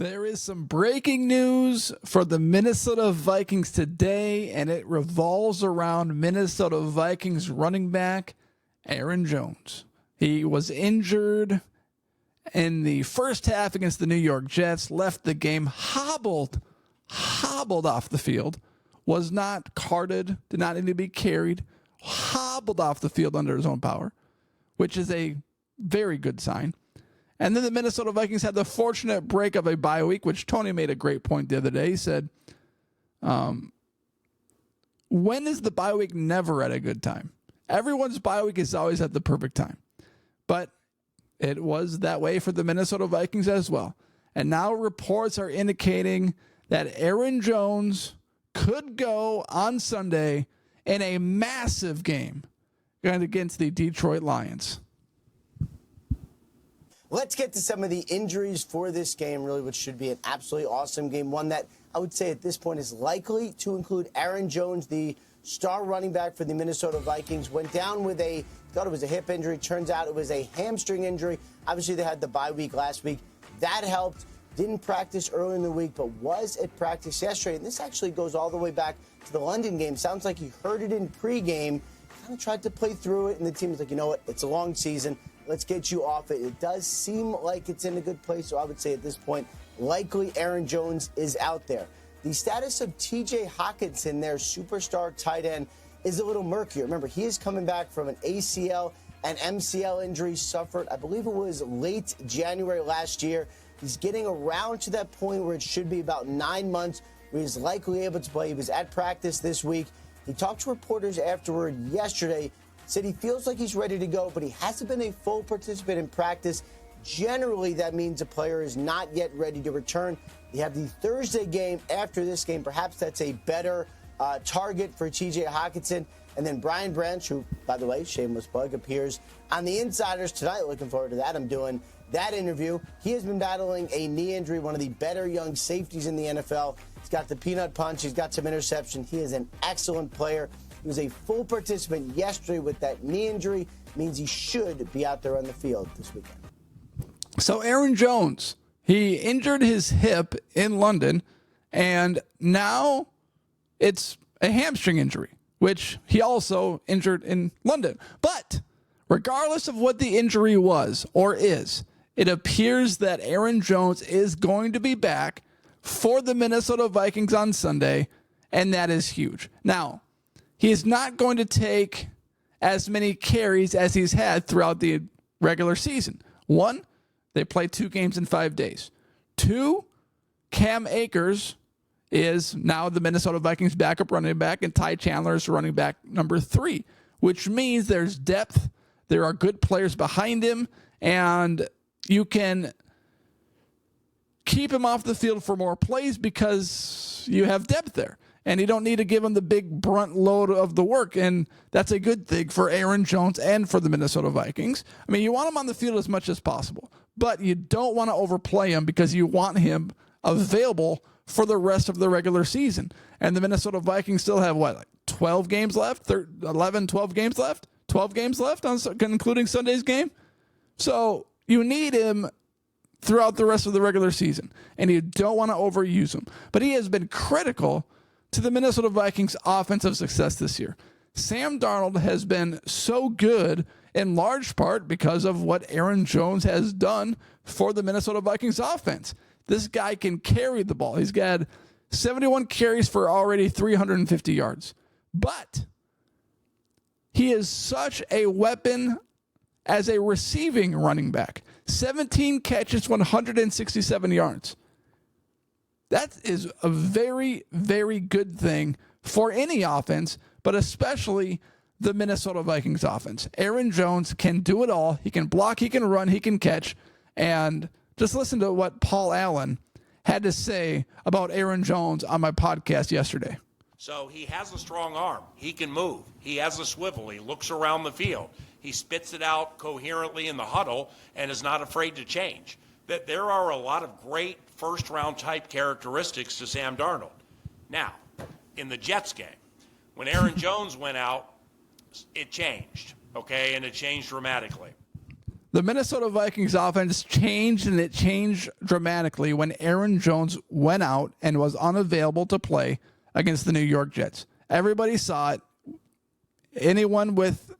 There is some breaking news for the Minnesota Vikings today, and it revolves around Minnesota Vikings running back Aaron Jones. He was injured in the first half against the New York Jets, left the game hobbled off the field, was not carted, did not need to be carried, hobbled off the field under his own power, which is a very good sign. And then the Minnesota Vikings had the fortunate break of a bye week, which Tony made a great point the other day. He said, when is the bye week never at a good time? Everyone's bye week is always at the perfect time. But it was that way for the Minnesota Vikings as well. And now reports are indicating that Aaron Jones could go on Sunday in a massive game against the Detroit Lions. Let's get to some of the injuries for this game, really, which should be an absolutely awesome game. One that I would say at this point is likely to include Aaron Jones, the star running back for the Minnesota Vikings. Went down with thought it was a hip injury. Turns out it was a hamstring injury. Obviously, they had the bye week last week. That helped. Didn't practice early in the week, but was at practice yesterday. And this actually goes all the way back to the London game. Sounds like he heard it in pregame, kind of tried to play through it, and the team was like, you know what, it's a long season. Let's get you off it. It does seem like it's in a good place, so I would say at this point, likely Aaron Jones is out there. The status of T.J. Hockenson, their superstar tight end, is a little murkier. Remember, he is coming back from an ACL and MCL injury suffered, I believe it was late January last year. He's getting around to that point where it should be about 9 months where he's likely able to play. He was at practice this week. He talked to reporters afterward yesterday, said he feels like he's ready to go, but he hasn't been a full participant in practice. Generally, that means a player is not yet ready to return. You have the Thursday game after this game. Perhaps that's a better target for T.J. Hockenson. And then Brian Branch, who, by the way, shameless plug, appears on the Insiders tonight. Looking forward to that. I'm doing that interview. He has been battling a knee injury, one of the better young safeties in the NFL. He's got the peanut punch. He's got some interception. He is an excellent player. He was a full participant yesterday with that knee injury. Means he should be out there on the field this weekend. So Aaron Jones, he injured his hip in London, and now it's a hamstring injury, which he also injured in London. But regardless of what the injury was or is, it appears that Aaron Jones is going to be back for the Minnesota Vikings on Sunday, and that is huge. Now, he is not going to take as many carries as he's had throughout the regular season. One, they play 2 games in 5 days. 2, Cam Akers is now the Minnesota Vikings backup running back, and Ty Chandler is running back number 3, which means there's depth. There are good players behind him, and you can keep him off the field for more plays because you have depth there. And you don't need to give him the big brunt load of the work. And that's a good thing for Aaron Jones and for the Minnesota Vikings. I mean, you want him on the field as much as possible, but you don't want to overplay him because you want him available for the rest of the regular season. And the Minnesota Vikings still have, 12 games left? 12 games left? 12 games left, including Sunday's game? So you need him throughout the rest of the regular season, and you don't want to overuse him. But he has been critical to the Minnesota Vikings' offensive success this year. Sam Darnold has been so good in large part because of what Aaron Jones has done for the Minnesota Vikings offense. This guy can carry the ball. He's got 71 carries for already 350 yards. But he is such a weapon as a receiving running back. 17 catches, 167 yards. That is a very, very good thing for any offense, but especially the Minnesota Vikings offense. Aaron Jones can do it all. He can block, he can run, he can catch. And just listen to what Paul Allen had to say about Aaron Jones on my podcast yesterday. So he has a strong arm. He can move. He has a swivel. He looks around the field. He spits it out coherently in the huddle and is not afraid to change. That there are a lot of great first-round type characteristics to Sam Darnold. Now, in the Jets game, when Aaron Jones went out, it changed, okay, and it changed dramatically. The Minnesota Vikings offense changed, and it changed dramatically when Aaron Jones went out and was unavailable to play against the New York Jets. Everybody saw it. Anyone with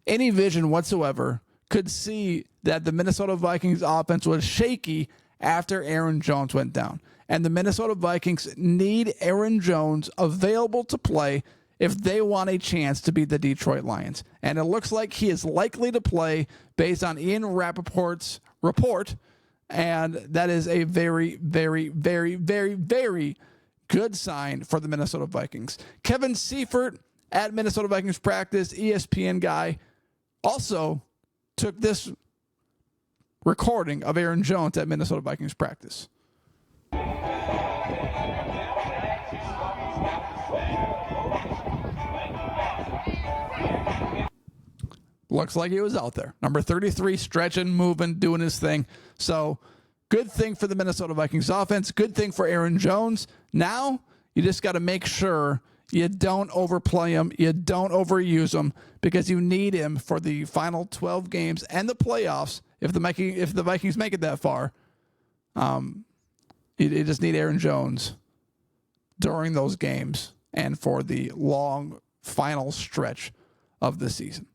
any vision whatsoever could see that the Minnesota Vikings offense was shaky after Aaron Jones went down. And the Minnesota Vikings need Aaron Jones available to play if they want a chance to beat the Detroit Lions. And it looks like he is likely to play based on Ian Rappaport's report. And that is a very, very, very, very, very good sign for the Minnesota Vikings. Kevin Seifert at Minnesota Vikings practice, ESPN guy, also took this recording of Aaron Jones at Minnesota Vikings practice. Looks like he was out there. Number 33, stretching, moving, doing his thing. So good thing for the Minnesota Vikings offense. Good thing for Aaron Jones. Now you just got to make sure you don't overplay him. You don't overuse him, because you need him for the final 12 games and the playoffs. If the Vikings make it that far, you just need Aaron Jones during those games and for the long final stretch of the season.